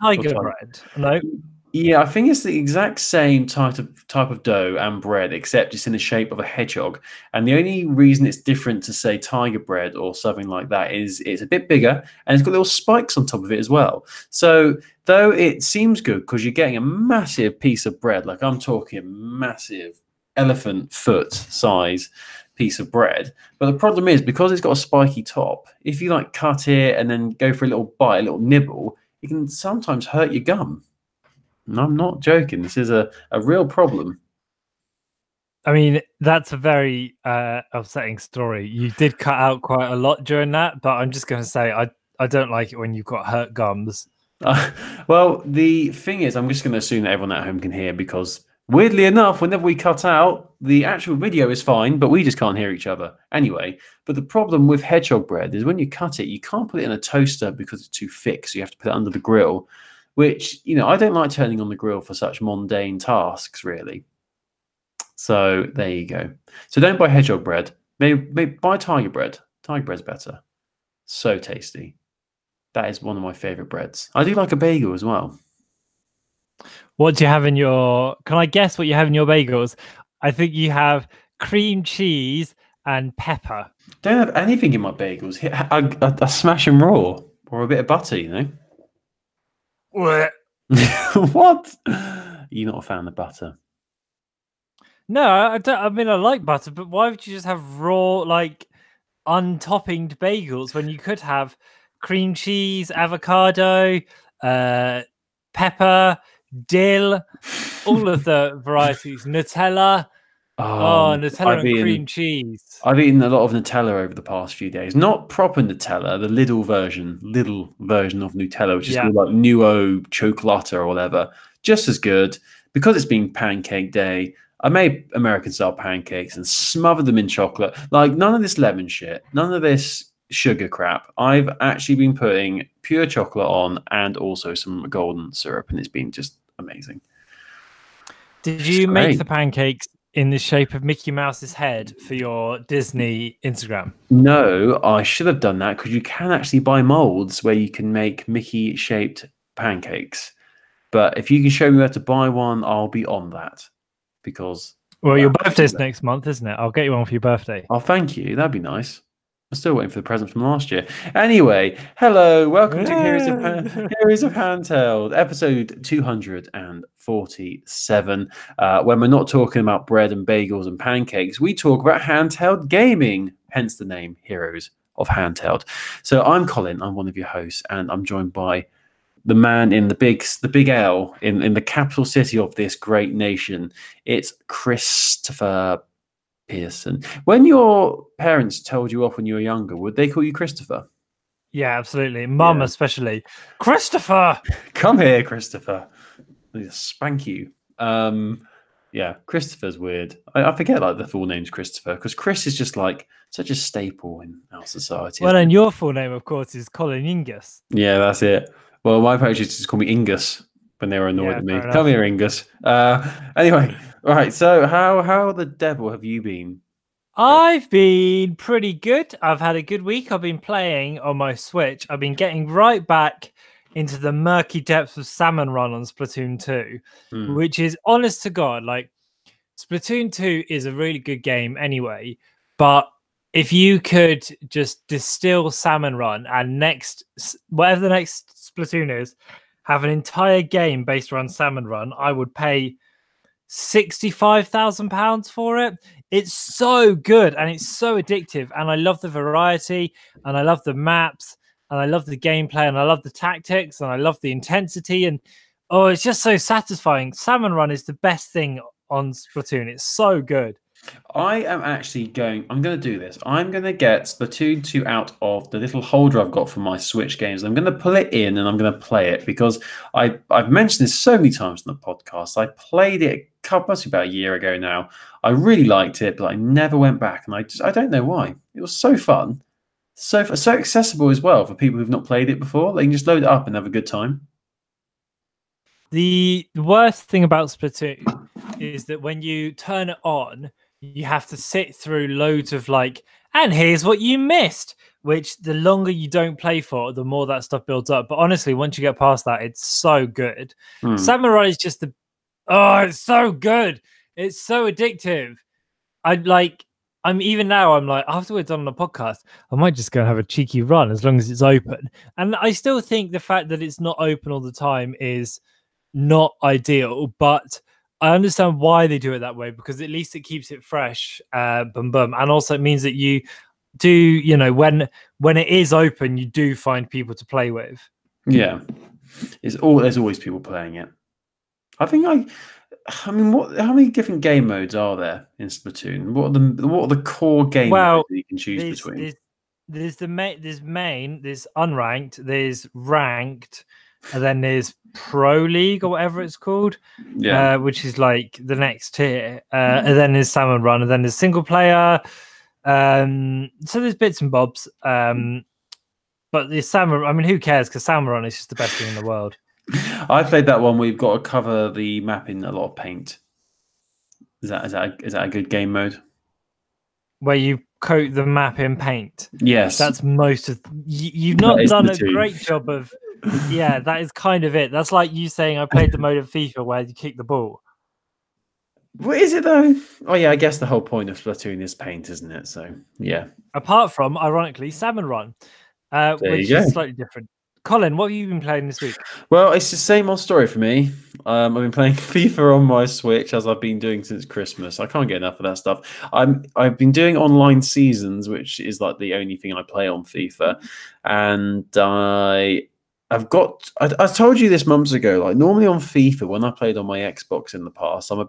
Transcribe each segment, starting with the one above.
tiger bread? No. Yeah, I think it's the exact same type of dough and bread, except it's in the shape of a hedgehog. And the only reason it's different to say tiger bread or something like that is it's a bit bigger and it's got little spikes on top of it as well. So though it seems good because you're getting a massive piece of bread, like I'm talking massive elephant foot size piece of bread. But the problem is because it's got a spiky top, if you like cut it and then go for a little bite, a little nibble, it can sometimes hurt your gum. And I'm not joking. This is a real problem. I mean, that's a very upsetting story. You did cut out quite a lot during that, but I'm just going to say I don't like it when you've got hurt gums. Well, the thing is, I'm just going to assume that everyone at home can hear because, weirdly enough, whenever we cut out, the actual video is fine, but we just can't hear each other. Anyway, but the problem with hedgehog bread is when you cut it, you can't put it in a toaster because it's too thick, so you have to put it under the grill, which, I don't like turning on the grill for such mundane tasks, really. So there you go. So don't buy hedgehog bread. Maybe buy tiger bread. Tiger bread's better. So tasty. That is one of my favorite breads. I do like a bagel as well. What do you have in your... Can I guess what you have in your bagels? I think you have cream cheese and pepper. Don't have anything in my bagels. I smash them raw or a bit of butter, What? You're not a fan of butter? No, I don't. I mean, I like butter, but why would you just have raw, like, untoppinged bagels when you could have cream cheese, avocado, pepper, dill, all of the varieties, Nutella. Nutella and cream cheese. I've eaten a lot of Nutella over the past few days. Not proper Nutella, the little version of Nutella, which is called like Nuo Chocolata or whatever. Just as good. Because it's been pancake day, I made American-style pancakes and smothered them in chocolate. Like, none of this lemon shit, none of this sugar crap. I've actually been putting pure chocolate on and also some golden syrup, and it's been just amazing. Did you make the pancakes in the shape of Mickey Mouse's head for your Disney Instagram? No, I should have done that because you can actually buy molds where you can make Mickey-shaped pancakes. But if you can show me where to buy one, I'll be on that. Because your birthday's next month, isn't it? I'll get you one for your birthday. Oh, thank you. That'd be nice. I'm still waiting for the present from last year. Anyway, hello, welcome to Heroes of Handheld, episode 247. When we're not talking about bread and bagels and pancakes, we talk about handheld gaming, hence the name Heroes of Handheld. So I'm Colin, I'm one of your hosts, and I'm joined by the man in the big L in the capital city of this great nation. It's Christopher Pearson. When your parents told you off when you were younger, would they call you Christopher? Yeah, absolutely. Mum especially. Christopher! Come here, Christopher. I'll spank you. Yeah, Christopher's weird. I forget like the full name's Christopher because Chris is just like such a staple in our society. Well, and your full name, of course, is Colin Ingus. Yeah, that's it. Well, my parents used to just call me Ingus when they were annoyed at me. Come here, Ingus. Anyway, right. So, how the devil have you been? I've been pretty good. I've had a good week. I've been playing on my Switch. I've been getting right back into the murky depths of Salmon Run on Splatoon 2, which is, honest to God, like, Splatoon 2 is a really good game anyway, but if you could just distill Salmon Run and whatever the next Splatoon is, have an entire game based around Salmon Run, I would pay £65,000 for it. It's so good and it's so addictive, and I love the variety, and I love the maps, and I love the gameplay, and I love the tactics, and I love the intensity, and it's just so satisfying. Salmon Run is the best thing on Splatoon. It's so good. I'm going to do this. I'm going to get Splatoon 2 out of the little holder I've got for my Switch games. I'm going to pull it in and I'm going to play it because I've mentioned this so many times in the podcast. I played it must be about a year ago now. I really liked it, but I never went back. And I don't know why. It was so fun. So accessible as well for people who've not played it before. They can just load it up and have a good time. The worst thing about Splatoon is that when you turn it on, you have to sit through loads of and here's what you missed, which the longer you don't play for, the more that stuff builds up. But honestly, once you get past that, it's so good. Samurai is just it's so good. It's so addictive. I'm like, after we're done on the podcast, I might just go and have a cheeky run as long as it's open. And I still think the fact that it's not open all the time is not ideal, but I understand why they do it that way, because at least it keeps it fresh, and also it means that you do, when it is open, you do find people to play with. Yeah, there's always people playing it. I think how many different game modes are there in Splatoon? What are the core game modes that you can choose between? There's main, there's unranked, there's ranked, and then there's Pro League or whatever it's called, which is like the next tier. And then there's Salmon Run, and then there's single player. So there's bits and bobs. But the Salmon, I mean, who cares? Because Salmon Run is just the best thing in the world. I played that one where you've got to cover the map in a lot of paint. Is that a good game mode? Where you coat the map in paint? Yes. That's most of... You've not done a great job of... Yeah, that is kind of it. That's like you saying I played the mode of FIFA where you kick the ball. What is it, though? Oh, yeah, I guess the whole point of Splatoon is paint, isn't it? So, yeah. Apart from, ironically, Salmon Run, which is slightly different. Colin, what have you been playing this week? Well, it's the same old story for me. I've been playing FIFA on my Switch, as I've been doing since Christmas. I can't get enough of that stuff. I've been doing online seasons, which is like the only thing I play on FIFA. And I told you this months ago, like normally on FIFA, when I played on my Xbox in the past, I'm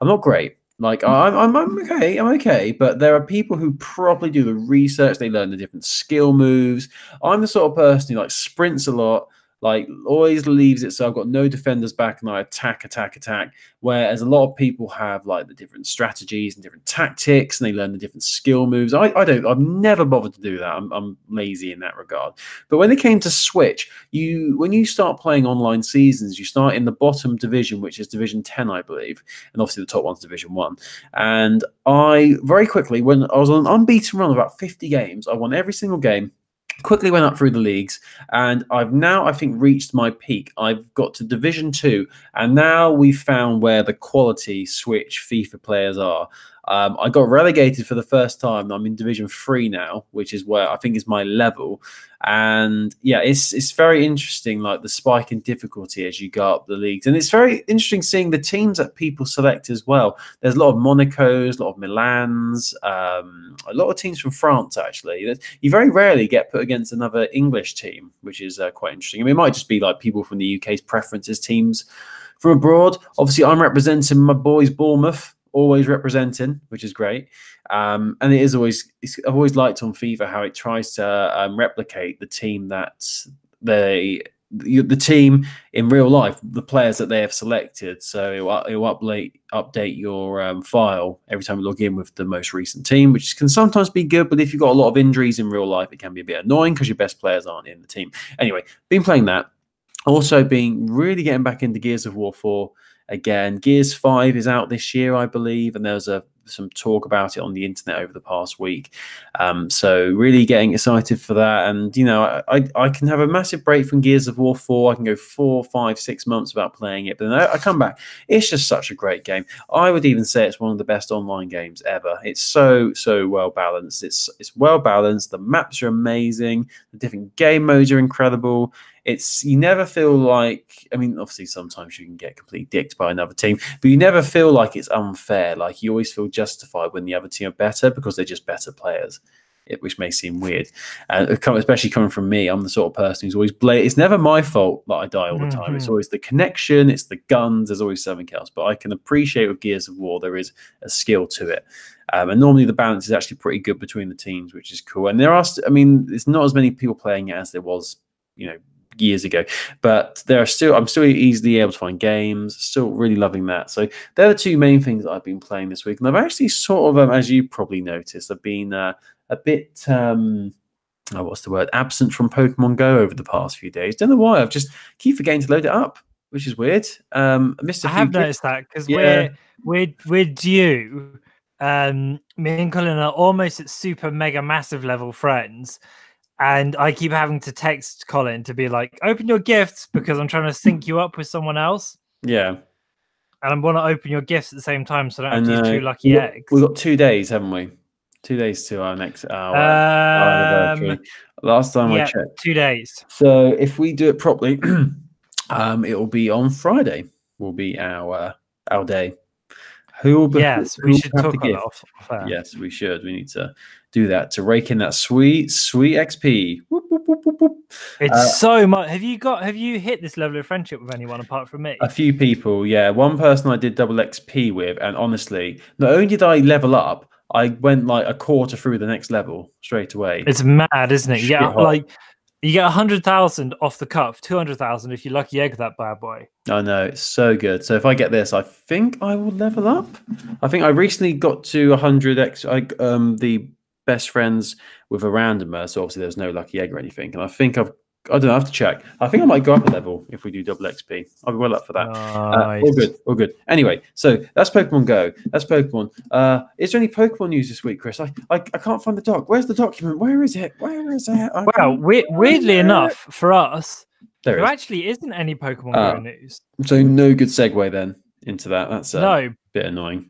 not great. Like I'm okay, but there are people who properly do the research. They learn the different skill moves. I'm the sort of person who like sprints a lot, like always leaves it so I've got no defenders back and I attack. Whereas a lot of people have like the different strategies and different tactics, and they learn the different skill moves. I've never bothered to do that. I'm lazy in that regard. But when it came to Switch, when you start playing online seasons, you start in the bottom division, which is Division 10, I believe, and obviously the top one's Division 1. And I very quickly, when I was on an unbeaten run of about 50 games, I won every single game. Quickly went up through the leagues, and I've now, I think, reached my peak. I've got to Division 2, and now we've found where the quality Switch FIFA players are. I got relegated for the first time. I'm in Division 3 now, which is where I think is my level. And yeah, it's very interesting, like the spike in difficulty as you go up the leagues. And it's very interesting seeing the teams that people select as well. There's a lot of Monacos, a lot of Milans, a lot of teams from France, actually. You very rarely get put against another English team, which is quite interesting. I mean, it might just be like people from the UK's preferences teams from abroad. Obviously, I'm representing my boys, Bournemouth. Always representing, which is great. And I've always liked on FIFA how it tries to replicate the team the team in real life, the players that they have selected. So it will update your file every time you log in with the most recent team, which can sometimes be good. But if you've got a lot of injuries in real life, it can be a bit annoying because your best players aren't in the team. Anyway, been playing that. Also been really getting back into Gears of War 4. Again, Gears 5 is out this year, I believe, and there's some talk about it on the internet over the past week. So really getting excited for that. And, I can have a massive break from Gears of War 4. I can go 4, 5, 6 months without playing it. But then I come back. It's just such a great game. I would even say it's one of the best online games ever. It's so well balanced. It's well balanced. The maps are amazing. The different game modes are incredible. You never feel like, I mean, obviously sometimes you can get completely dicked by another team, but you never feel like it's unfair. Like you always feel justified when the other team are better because they're just better players, which may seem weird. And especially coming from me, I'm the sort of person who's always it's never my fault that I die all the time. It's always the connection, it's the guns, there's always something else. But I can appreciate with Gears of War, there is a skill to it. And normally the balance is actually pretty good between the teams, which is cool. And it's not as many people playing it as there was, years ago, but I'm still easily able to find games, still really loving that. So they're the two main things that I've been playing this week, and I've actually sort of as you probably noticed, I've been a bit absent from Pokemon Go over the past few days. Don't know why. I've just keep forgetting to load it up, which is weird. I have noticed that because we're due Me and Colin are almost at super mega massive level friends. And I keep having to text Colin to be like, open your gifts because I'm trying to sync you up with someone else. Yeah. And I want to open your gifts at the same time so I don't have And to use 2 lucky eggs. we've got 2 days, haven't we? 2 days to our our anniversary. Last time I checked. 2 days. So if we do it properly, it will be on Friday. Will be our day. We should talk about that off air. Yes, we should. We need to do that to rake in that sweet XP. Whoop, whoop, whoop, whoop, whoop. It's so much. Have you hit this level of friendship with anyone apart from me? A few people, yeah. One person I did double XP with, and honestly, not only did I level up, I went like a quarter through the next level straight away. It's mad, isn't it? You get 100,000 off the cuff, 200,000 if you lucky egg that bad boy. I know, it's so good. So if I get this, I think I will level up. I think I recently got to 100x. The best friends with a randomer, so obviously there's no lucky egg or anything. And I think I don't know, I have to check. I think I might go up a level if we do double XP. I'll be well up for that. Nice. All good. Anyway, so that's Pokemon Go. That's Pokemon. Is there any Pokemon news this week, Chris? I can't find the doc. Where's the document? Where is it? Well, weirdly enough, for us, there actually isn't any Pokemon Go news. So no good segue then into that. That's a bit annoying.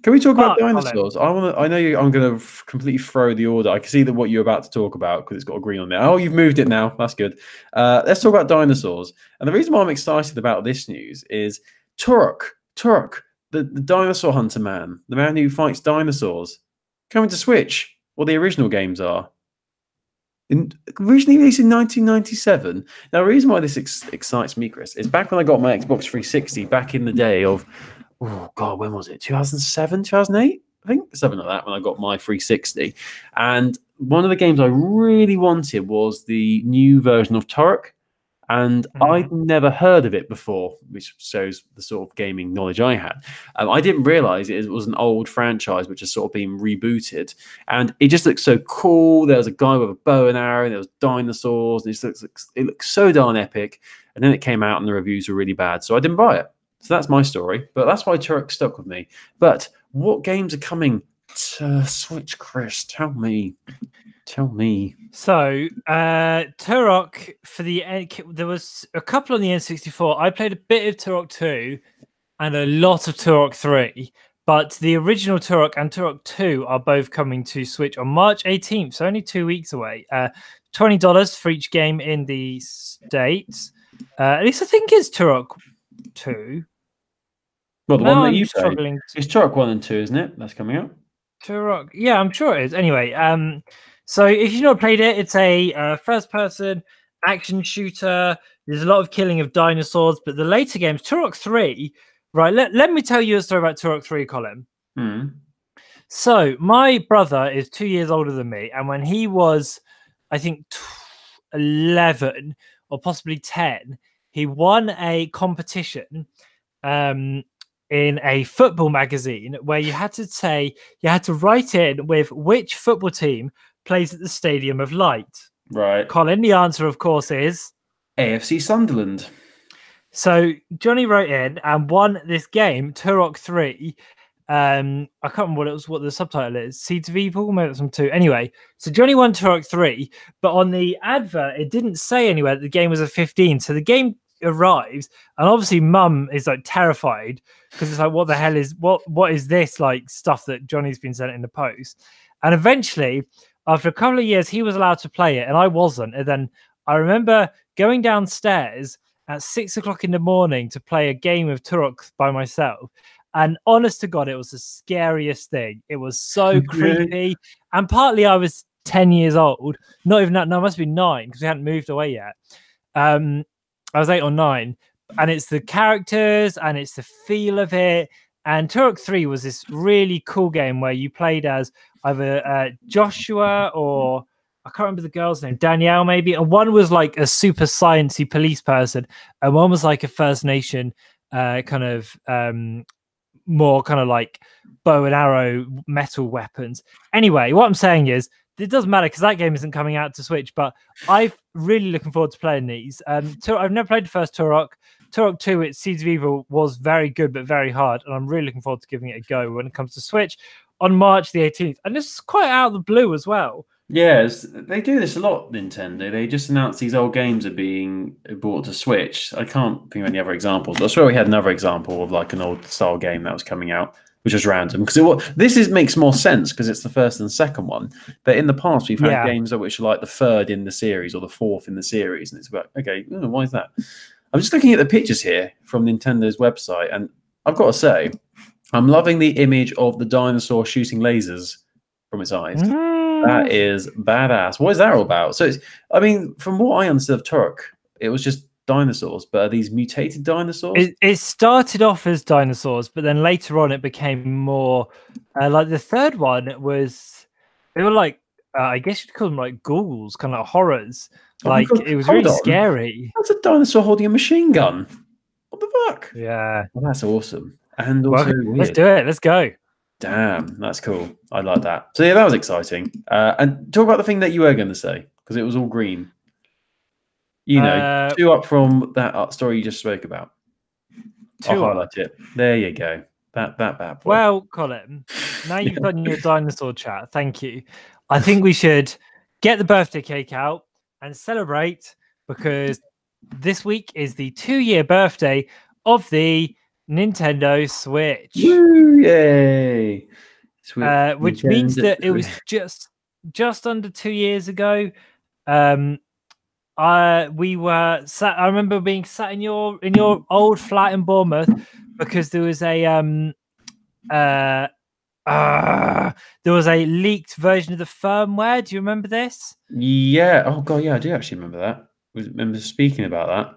Can we talk about dinosaurs? I know I'm going to completely throw the order. I can see that what you're about to talk about because it's got a green on there. Oh, you've moved it now. That's good. Let's talk about dinosaurs. And the reason why I'm excited about this news is Turok, the dinosaur hunter man, the man who fights dinosaurs, coming to Switch. Well, the original games are. Originally released in 1997. Now, the reason why this excites me, Chris, is back when I got my Xbox 360, back in the day of, oh God, when was it? 2007, 2008? I think something like that when I got my 360. And one of the games I really wanted was the new version of Turok. And I'd never heard of it before, which shows the sort of gaming knowledge I had. I didn't realize it was an old franchise which has sort of been rebooted. And it just looks so cool. There was a guy with a bow and arrow, and there was dinosaurs. And it looks so darn epic. And then it came out and the reviews were really bad. So I didn't buy it. So that's my story. But that's why Turok stuck with me. But what games are coming to Switch, Chris? Tell me. So, Turok there was a couple on the N64. I played a bit of Turok 2 and a lot of Turok 3, but the original Turok and Turok 2 are both coming to Switch on March 18th, so only 2 weeks away. $20 for each game in the States. At least I think it's Turok 2. Well, the one that you played. It's Turok 1 and 2, isn't it? That's coming out. Turok, yeah, I'm sure it is. Anyway, so if you've not played it, it's a first-person action shooter. There's a lot of killing of dinosaurs, but the later games, Turok 3, right, let me tell you a story about Turok 3, Colin. So my brother is 2 years older than me, and when he was, I think, 11 or possibly 10, he won a competition in a football magazine where you had to write in with which football team plays at the Stadium of Light. Right. Colin, the answer, of course, is AFC Sunderland. So Johnny wrote in and won this game, Turok 3. I can't remember what the subtitle is. Seeds of Evil, maybe some 2. Anyway, so Johnny won Turok 3, but on the advert, it didn't say anywhere that the game was a 15. So the game arrives, and obviously Mum is like terrified because it's like, what the hell is what is this like stuff that Johnny's been sent in the post? And eventually, after a couple of years, he was allowed to play it, and I wasn't. And then I remember going downstairs at 6 o'clock in the morning to play a game of Turok by myself. And honest to God, it was the scariest thing. It was so creepy. And partly I was 10 years old. Not even that. No, I must be 9 because we hadn't moved away yet. I was 8 or 9. And it's the characters and it's the feel of it. And Turok 3 was this really cool game where you played as either Joshua or I can't remember the girl's name, Danielle maybe. And one was like a super sciencey police person, and one was like a First Nation kind of more kind of like bow and arrow metal weapons. Anyway, what I'm saying is it doesn't matter because that game isn't coming out to Switch, but I'm really looking forward to playing these. I've never played the first Turok. Turok 2, its Seeds of Evil was very good but very hard, and I'm really looking forward to giving it a go when it comes to Switch on March the 18th, and this is quite out of the blue as well. Yes, they do this a lot, Nintendo. They just announce these old games are being brought to Switch. I can't think of any other examples, but I swear we had another example of like an old style game that was coming out, which was random. Because makes more sense because it's the first and second one. But in the past, we've had games which are like the third in the series or the fourth in the series, and it's about okay, why is that? I'm just looking at the pictures here from Nintendo's website, and I've got to say, I'm loving the image of the dinosaur shooting lasers from its eyes. That is badass. What is that all about? So, from what I understood of Turok, it was just dinosaurs, but are these mutated dinosaurs? It started off as dinosaurs, but then later on it became more like the third one. They were like, I guess you'd call them like ghouls, kind of like horrors. Like it was really scary. That's a dinosaur holding a machine gun. What the fuck? Yeah. Well, that's awesome. And also weird. Let's do it. Let's go. Damn, that's cool. I like that. So yeah, that was exciting. And talk about the thing that you were going to say, because it was all green. You know, 2 up from that story you just spoke about. I'll highlight it. There you go. That bad boy. Well, Colin, now you've done your dinosaur chat. Thank you. I think we should get the birthday cake out and celebrate, because this week is the 2-year birthday of the Nintendo Switch. Woo, yay! Which means that it was just under 2 years ago. We were sat. I remember being sat in your old flat in Bournemouth because there was a leaked version of the firmware. Do you remember this? Yeah. Oh god, yeah, I do actually remember that. I remember speaking about that.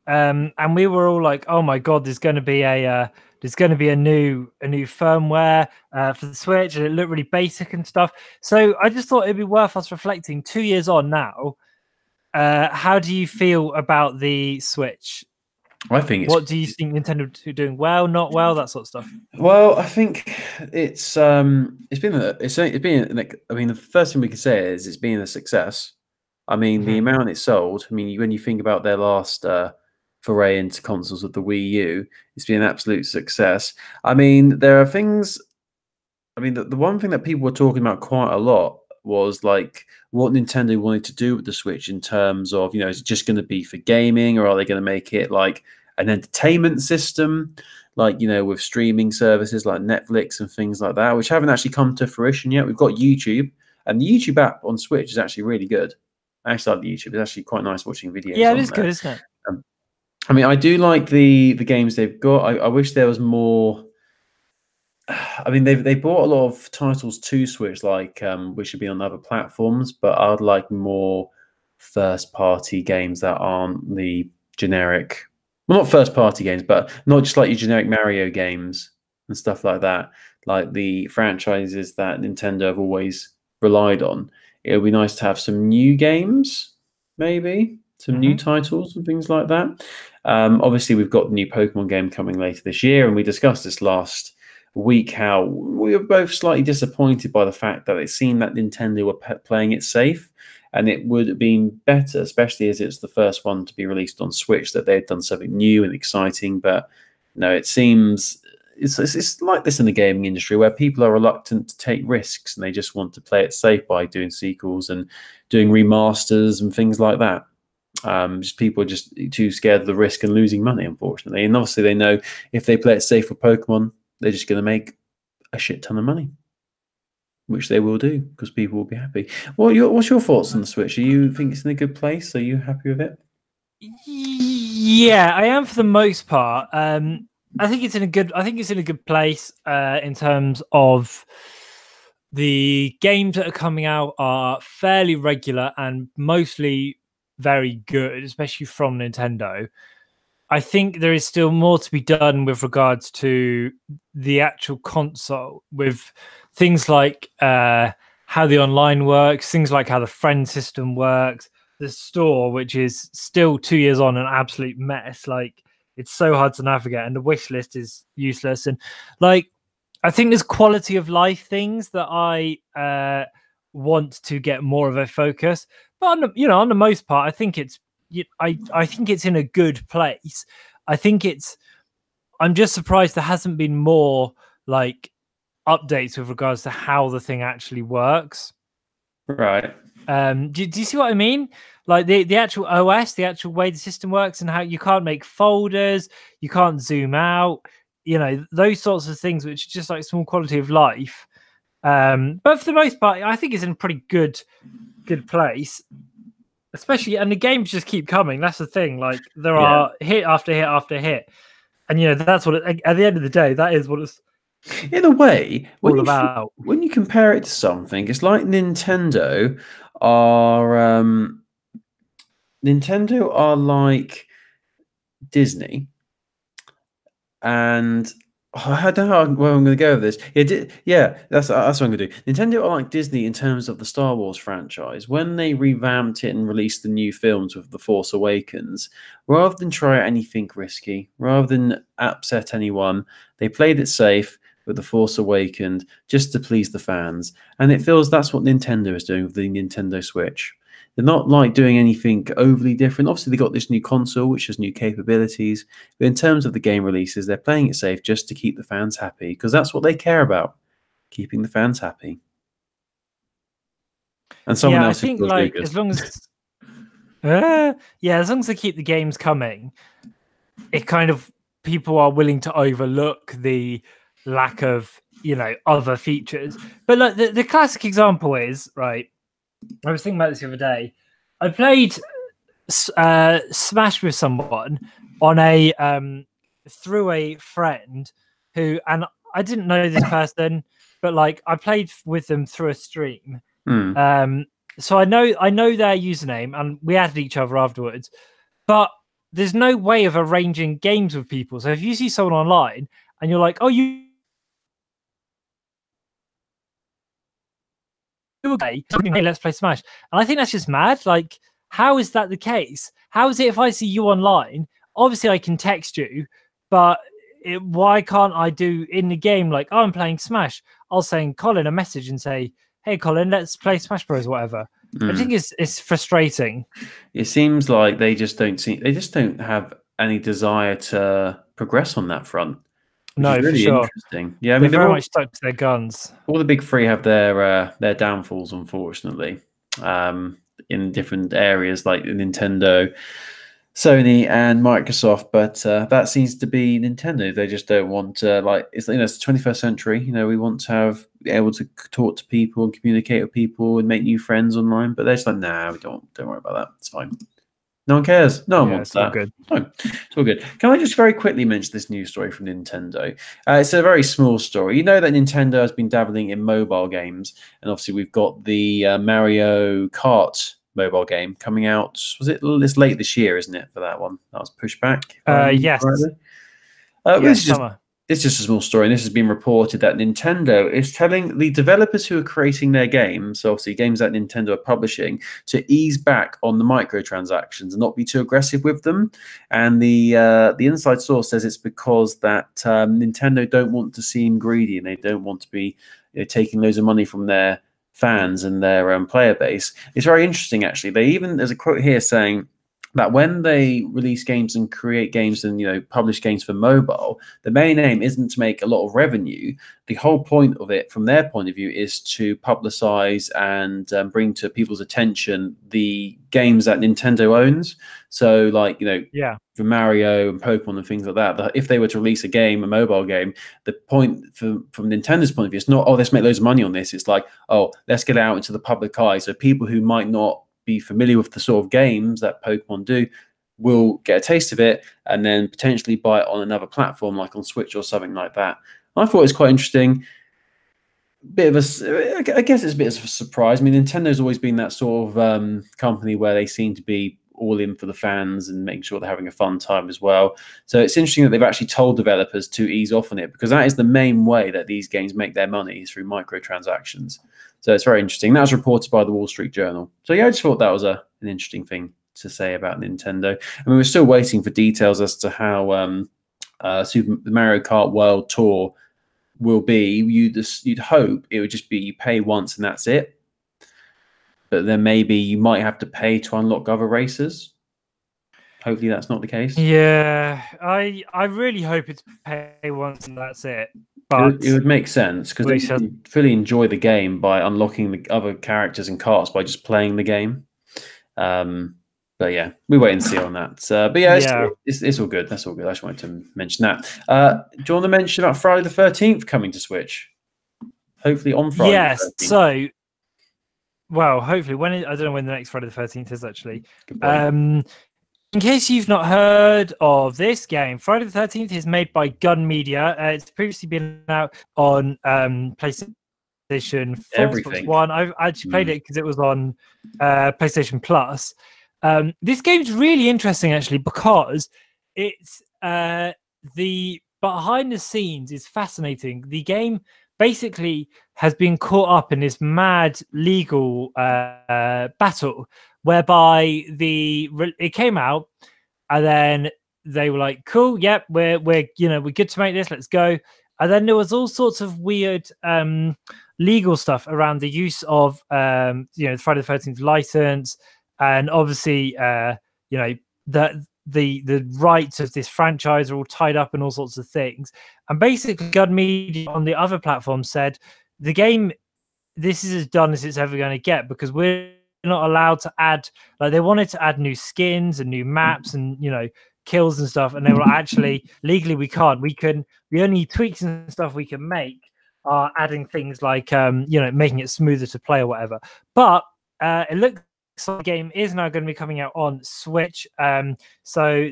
And we were all like, "Oh my god, there's going to be a new firmware for the Switch," and it looked really basic and stuff. So I just thought it'd be worth us reflecting 2 years on now. How do you feel about the Switch? What do you think Nintendo are doing well, not well, that sort of stuff? Well, I think it's been the first thing we can say is it's been a success. The amount it sold. When you think about their last foray into consoles with the Wii U, it's been an absolute success. There are things. The one thing that people were talking about quite a lot was like what Nintendo wanted to do with the Switch in terms of, is it just going to be for gaming, or are they going to make it like an entertainment system, like, with streaming services like Netflix and things like that, which haven't actually come to fruition yet. We've got YouTube, and the YouTube app on Switch is actually really good. I actually like the YouTube. It's actually quite nice watching videos. Yeah, it is good, isn't it? I do like the games they've got. I wish there was more. They brought a lot of titles to Switch, like which should be on other platforms, but I'd like more first-party games that aren't the generic. Well, not first-party games, but not just like your generic Mario games and stuff like that, like the franchises that Nintendo have always relied on. It would be nice to have some new games, maybe some new titles and things like that. Obviously, we've got the new Pokemon game coming later this year, and we discussed this last week how we were both slightly disappointed by the fact that it seemed that Nintendo were playing it safe, and it would have been better, especially as it's the first one to be released on Switch, that they had done something new and exciting. But no, it seems it's like this in the gaming industry, where people are reluctant to take risks and they just want to play it safe by doing sequels and doing remasters and things like that. Just people are just too scared of the risk and losing money, unfortunately. And obviously they know if they play it safe for Pokemon, they're just going to make a shit ton of money, which they will do because people will be happy. What's your thoughts on the Switch? Do you think it's in a good place? Are you happy with it? Yeah, I am for the most part. I think it's in a good place in terms of the games that are coming out are fairly regular and mostly very good, especially from Nintendo. I think there is still more to be done with regards to the actual console, with things like how the online works, things like how the friend system works, the store, which is still 2 years on an absolute mess. Like, it's so hard to navigate, and the wish list is useless. And like, I think there's quality of life things that I want to get more of a focus. But on the most part, I think it's in a good place. I'm just surprised there hasn't been more like updates with regards to how the thing actually works. Right. Do you see what I mean? Like the actual OS, the actual way the system works, and how you can't make folders, you can't zoom out, those sorts of things, which are just like small quality of life. But for the most part, I think it's in a pretty good place. Especially, and the games just keep coming. That's the thing. Like there are hit after hit after hit, and that's what at the end of the day, that is what it's in a way all about. When you compare it to something, it's like Nintendo are like Disney, and I don't know where I'm going to go with this. Yeah, that's what I'm going to do. Nintendo are like Disney in terms of the Star Wars franchise. When they revamped it and released the new films with The Force Awakens, rather than try anything risky, rather than upset anyone, they played it safe with The Force Awakens just to please the fans. And it feels that's what Nintendo is doing with the Nintendo Switch. They're not like doing anything overly different. Obviously, they got this new console, which has new capabilities. But in terms of the game releases, they're playing it safe just to keep the fans happy, because that's what they care about, keeping the fans happy. And someone else I think like as long as as long as they keep the games coming, it kind of people are willing to overlook the lack of other features. But like the classic example is, right, I was thinking about this the other day. I played Smash with someone on a through a friend who, and I didn't know this person, but like I played with them through a stream. So I know their username, and we added each other afterwards. But there's no way of arranging games with people. So if you see someone online and you're like, oh, okay, hey, let's play Smash. And I think that's just mad. Like, how is that the case? How is it if I see you online? Obviously, I can text you, but why can't I do in the game, like, oh, I'm playing Smash? I'll send Colin a message and say, hey, Colin, let's play Smash Bros. Or whatever. I think it's frustrating. It seems like they just don't have any desire to progress on that front, which is really interesting. Yeah, I mean, they're very much stuck to their guns. All the big three have their downfalls, unfortunately, in different areas like Nintendo, Sony, and Microsoft. But that seems to be Nintendo. They just don't want to it's the 21st century. We want to be able to talk to people and communicate with people and make new friends online. But they're just like, nah, we don't worry about that. It's fine. No one cares. No one wants that. Good. No, it's all good. Can I just very quickly mention this news story from Nintendo? It's a very small story. You know that Nintendo has been dabbling in mobile games, and obviously we've got the Mario Kart mobile game coming out. Was it this late this year, isn't it, for that one? That was pushed back. Yes. Summer. It's just a small story, and this has been reported that Nintendo is telling the developers who are creating their games, so obviously games that Nintendo are publishing, to ease back on the microtransactions and not be too aggressive with them. And the inside source says it's because that Nintendo don't want to seem greedy, and they don't want to be taking loads of money from their fans and their player base. It's very interesting, actually. There's a quote here saying that when they release games and create games and publish games for mobile, the main aim isn't to make a lot of revenue. The whole point of it, from their point of view, is to publicize and bring to people's attention the games that Nintendo owns. So, for Mario and Pokemon and things like that, if they were to release a mobile game, the point from Nintendo's point of view, it's not, oh, let's make loads of money on this. It's like, oh, let's get it out into the public eye. So people who might not be familiar with the sort of games that Pokemon do will get a taste of it and then potentially buy it on another platform like on Switch or something like that. I thought it was quite interesting. I guess it's a bit of a surprise. I mean, Nintendo's always been that sort of company where they seem to be all in for the fans and making sure they're having a fun time as well. So it's interesting that they've actually told developers to ease off on it, because that is the main way that these games make their money, is through microtransactions. So it's very interesting. That was reported by the Wall Street Journal. So yeah, I just thought that was an interesting thing to say about Nintendo. I mean, we're still waiting for details as to how Super Mario Kart World Tour will be. You'd hope it would just be you pay once and that's it. But then maybe you might have to pay to unlock other races. Hopefully that's not the case. Yeah, I really hope it's pay once and that's it. But It would make sense because then we you shall. can fully enjoy the game by unlocking the other characters and carts by just playing the game. But yeah, we wait and see on that. But yeah, Yeah. it's all good. That's all good. I just wanted to mention that. Do you want to mention about Friday the 13th coming to Switch? Hopefully on Friday Yes. the 13th. So, well, hopefully I don't know when the next Friday the 13th is actually. Good point. In case you've not heard of this game, Friday the 13th is made by Gun Media. It's previously been out on PlayStation 4, Xbox Everything. One. I've actually played it because it was on PlayStation Plus. This game's really interesting, actually, because it's the behind the scenes is fascinating. The game basically has been caught up in this mad legal battle whereby it came out and then they were like, cool, yep, we're good to make this, let's go. And then there was all sorts of weird legal stuff around the use of the Friday the 13th license, and obviously the rights of this franchise are all tied up in all sorts of things. And basically Gun Media on the other platform said the game, this is as done as it's ever going to get, because we're not allowed to add, like, they wanted to add new skins and new maps and kills and stuff, and they were actually legally we can't. The only tweaks and stuff we can make are adding things like making it smoother to play or whatever. But it looks like the game is now going to be coming out on Switch. So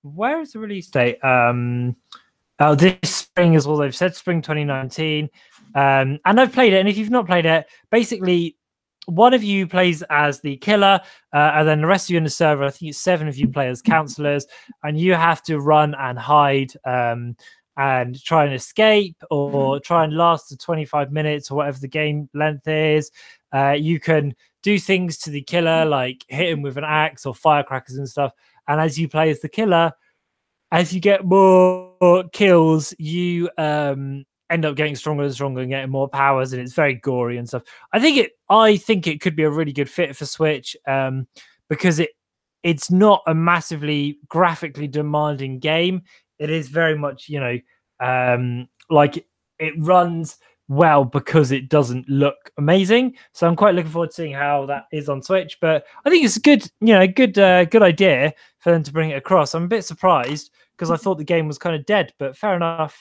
where is the release date? This spring is all they've said, spring 2019. And I've played it, and if you've not played it, basically one of you plays as the killer, and then the rest of you in the server, I think it's 7 of you play as counselors, and you have to run and hide and try and escape, or try and last to 25 minutes or whatever the game length is. You can do things to the killer, like hit him with an axe or firecrackers and stuff. And as you play as the killer, as you get more kills, you end up getting stronger and stronger and getting more powers, and it's very gory and stuff. I think it could be a really good fit for Switch, because it's not a massively graphically demanding game. It is very much, like it runs well because it doesn't look amazing. So I'm quite looking forward to seeing how that is on Switch. But I think it's a good idea for them to bring it across. I'm a bit surprised because I thought the game was kind of dead, but fair enough.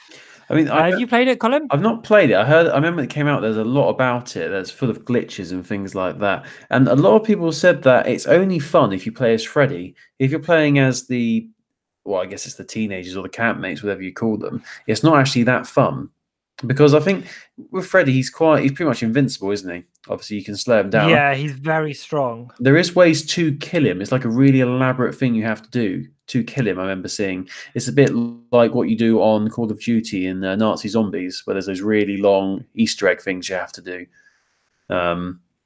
I mean, have you played it, Colin? I've not played it. I remember it came out, there's a lot about it that's full of glitches and things like that. And a lot of people said that it's only fun if you play as Freddy. If you're playing as I guess it's the teenagers or the campmates, whatever you call them, it's not actually that fun. Because I think with Freddy, he's pretty much invincible, isn't he? Obviously, you can slow him down. Yeah, he's very strong. There is ways to kill him. It's like a really elaborate thing you have to do to kill him. I remember seeing it's a bit like what you do on Call of Duty in Nazi Zombies, where there's those really long Easter egg things you have to do.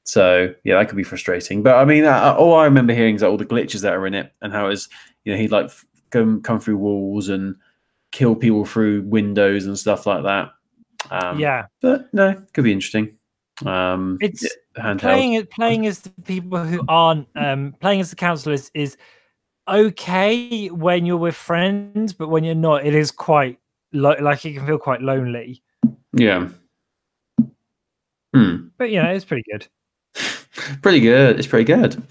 So yeah, that could be frustrating. But I mean, all I remember hearing is that all the glitches that are in it, and how it's he'd like come through walls and kill people through windows and stuff like that. Yeah, but no, could be interesting. It's Handheld. playing as the people who aren't playing as the counselors is okay when you're with friends, but when you're not, it is quite like it can feel quite lonely. Yeah. But it's pretty good. Pretty good. It's pretty good.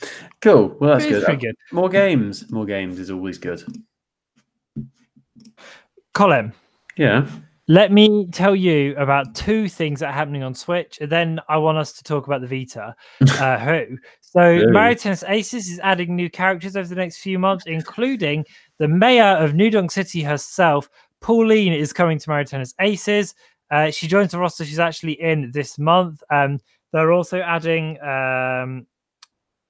Cool. Well, that's good. Pretty good. More games. More games is always good. Colin. Yeah. Let me tell you about 2 things that are happening on Switch, and then I want us to talk about the Vita. So Mario Tennis Aces is adding new characters over the next few months, including the mayor of New Donk City herself. Pauline is coming to Mario Tennis Aces. She joins the roster. She's actually in this month. They're also adding...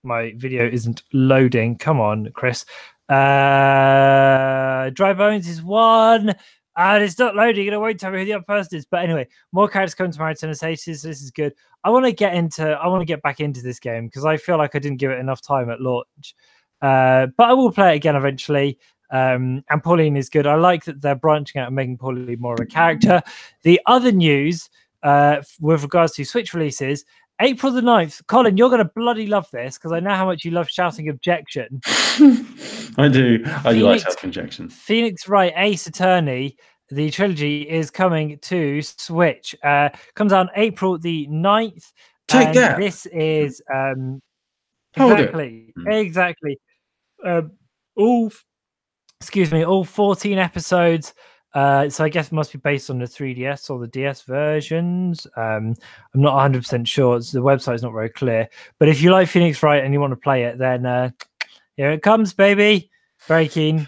my video isn't loading. Come on, Chris. Dry Bones is 1. And it's not loading, and I won't tell me who the other person is. But anyway, more characters coming to Mario Tennis Aces. This is good. I want to get back into this game because I feel like I didn't give it enough time at launch. But I will play it again eventually. And Pauline is good. I like that they're branching out and making Pauline more of a character. The other news with regards to Switch releases, April the 9th. Colin, you're going to bloody love this because I know how much you love shouting objection. I do. I do like shouting objection. Phoenix Wright Ace Attorney, the trilogy, is coming to Switch. Comes out on April the 9th. Take that. This is Exactly. All 14 episodes. So I guess it must be based on the 3DS or the DS versions. I'm not 100% sure. The website's not very clear. But if you like Phoenix Wright and you want to play it, then here it comes, baby. Very keen.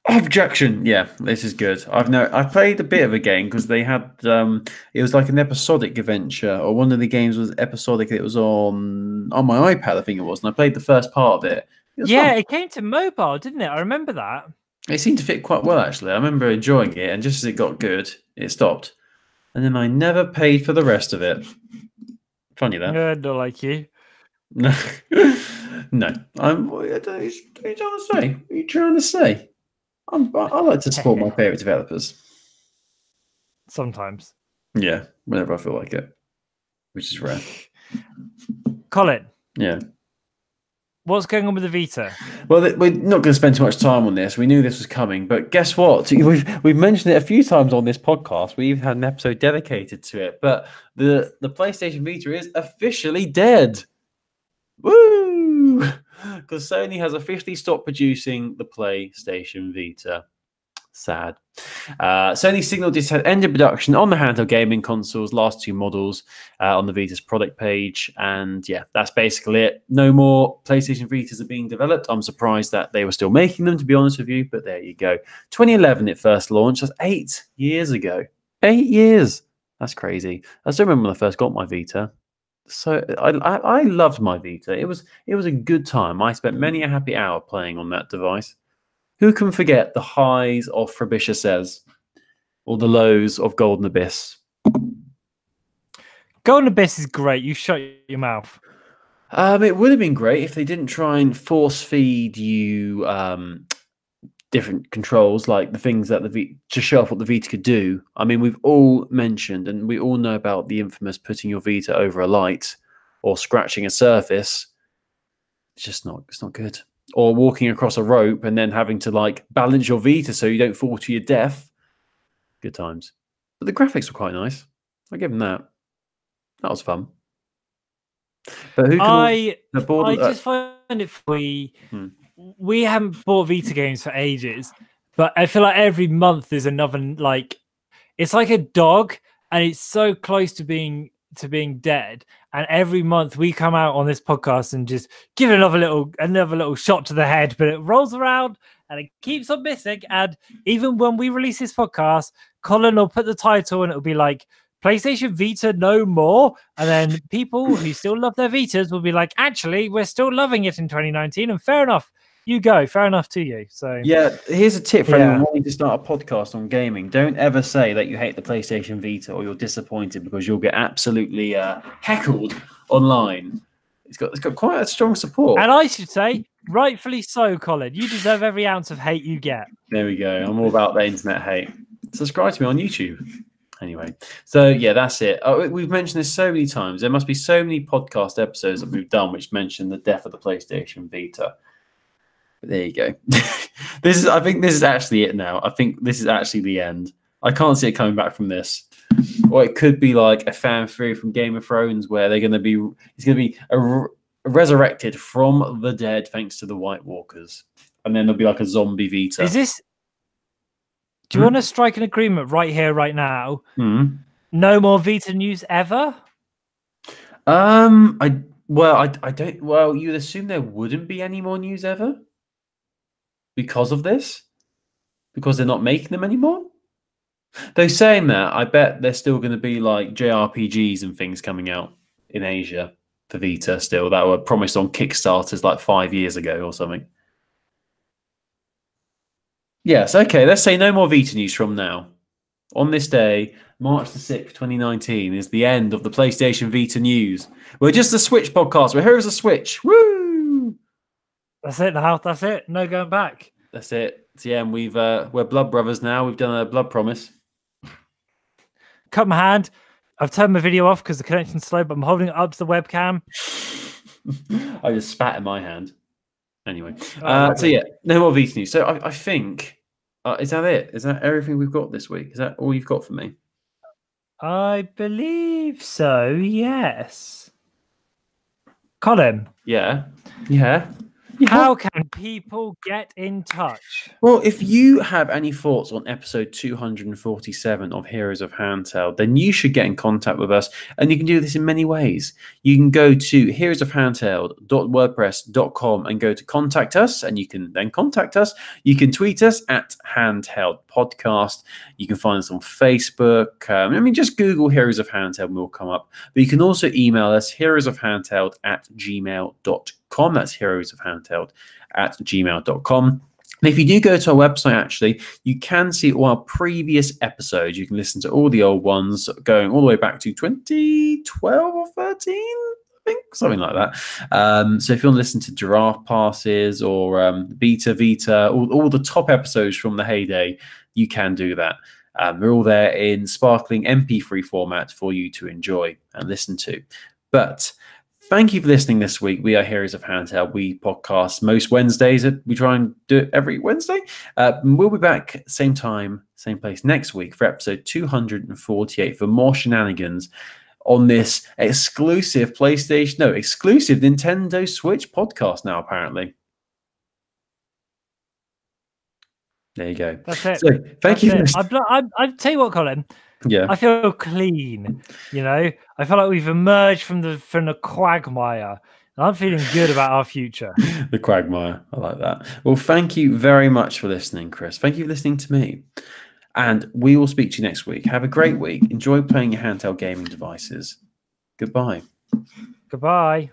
Objection. Yeah, this is good. I've played a bit of a game because they had it was like an episodic adventure, or one of the games was episodic. It was on my iPad, I think it was, and I played the first part of it. Yeah, it came to mobile, didn't it? I remember that. It seemed to fit quite well, actually. I remember enjoying it, and just as it got good, it stopped, and then I never paid for the rest of it. Funny that. Yeah, not like you. No, no. What are you trying to say? What are you trying to say? I like to support my favourite developers. Sometimes. Yeah, whenever I feel like it, which is rare. Colin. Yeah. What's going on with the Vita? Well, we're not going to spend too much time on this. We knew this was coming, but guess what? We've mentioned it a few times on this podcast. We even had an episode dedicated to it. But the PlayStation Vita is officially dead. Woo! Because Sony has officially stopped producing the PlayStation Vita. Sad. Sony signaled it had ended production on the handheld gaming console's last two models on the Vita's product page. And yeah, that's basically it. No more PlayStation Vitas are being developed. I'm surprised that they were still making them, to be honest with you. But there you go. 2011 it first launched. That's 8 years ago. 8 years. That's crazy. I still remember when I first got my Vita. So I loved my Vita. It was a good time. I spent many a happy hour playing on that device. Who can forget the highs of Frobisher Says or the lows of Golden Abyss? Golden Abyss is great. You shut your mouth. It would have been great if they didn't try and force feed you different controls, like the things that to show off what the Vita could do. I mean, we've all mentioned and we all know about the infamous putting your Vita over a light or scratching a surface. It's not good. Or walking across a rope and then having to like balance your Vita so you don't fall to your death. Good times. But the graphics were quite nice. I give them that. That was fun. But who can I just find it we haven't bought Vita games for ages, but I feel like every month there's another, like, it's like a dog and it's so close to being dead, and every month we come out on this podcast and just give it another little shot to the head, but it rolls around and it keeps on missing. And even when we release this podcast, Colin will put the title and it'll be like PlayStation Vita no more, and then people who still love their Vitas will be like, actually we're still loving it in 2019, and fair enough. Fair enough to you. So yeah, here's a tip for anyone wanting to start a podcast on gaming. Don't ever say that you hate the PlayStation Vita or you're disappointed, because you'll get absolutely heckled online. It's got quite a strong support. And I should say, rightfully so, Colin. You deserve every ounce of hate you get. There we go. I'm all about the internet hate. Subscribe to me on YouTube. Anyway, so yeah, that's it. We've mentioned this so many times. There must be so many podcast episodes that we've done which mention the death of the PlayStation Vita. But there you go. I think this is actually it now. I think this is actually the end. I can't see it coming back from this. Or it could be like a fan theory from Game of Thrones where it's going to be resurrected from the dead thanks to the White Walkers. And then there'll be like a zombie Vita. Do you want to strike an agreement right here, right now? No more Vita news ever? I don't. Well, you'd assume there wouldn't be any more news ever because of this, because they're not making them anymore. Though saying that, I bet there's still going to be like JRPGs and things coming out in Asia for Vita still that were promised on Kickstarters like 5 years ago or something. Yes, okay, let's say no more Vita news from now. On this day, March the 6th, 2019, is the end of the PlayStation Vita news. We're just a Switch podcast. We're here as a Switch. Woo! That's it now. That's it. No going back. That's it. It's the end. We're blood brothers now. We've done a blood promise. Cut my hand. I've turned my video off because the connection's slow, but I'm holding it up to the webcam. I just spat in my hand. Anyway, Oh, so yeah, no more Vita news. So I think, is that it? Is that everything we've got this week? Is that all you've got for me? I believe so, yes. Colin. Yeah. How can people get in touch? Well, if you have any thoughts on episode 247 of Heroes of Handheld, then you should get in contact with us. And you can do this in many ways. You can go to heroesofhandheld.wordpress.com and go to contact us, and you can then contact us. You can tweet us at Handheld Podcast. You can find us on Facebook. Just Google Heroes of Handheld and we'll come up. But you can also email us heroesofhandheld@gmail.com. That's heroesofhandheld@gmail.com. And if you do go to our website, actually, you can see all our previous episodes. You can listen to all the old ones going all the way back to 2012 or 13, I think, something like that. So if you want to listen to Giraffe Passes or Vita, all the top episodes from the heyday, you can do that. They're all there in sparkling MP3 format for you to enjoy and listen to. But thank you for listening this week. We are Heroes of Handheld. We podcast most Wednesdays. We try and do it every Wednesday. We'll be back same time, same place next week for episode 248 for more shenanigans on this exclusive Nintendo Switch podcast now, apparently. There you go. That's it. So, thank you. I'll tell you what, Colin. Yeah. I feel clean. I feel like we've emerged from the quagmire. And I'm feeling good about our future. The quagmire. I like that. Well, thank you very much for listening, Chris. Thank you for listening to me. And we will speak to you next week. Have a great week. Enjoy playing your handheld gaming devices. Goodbye. Goodbye.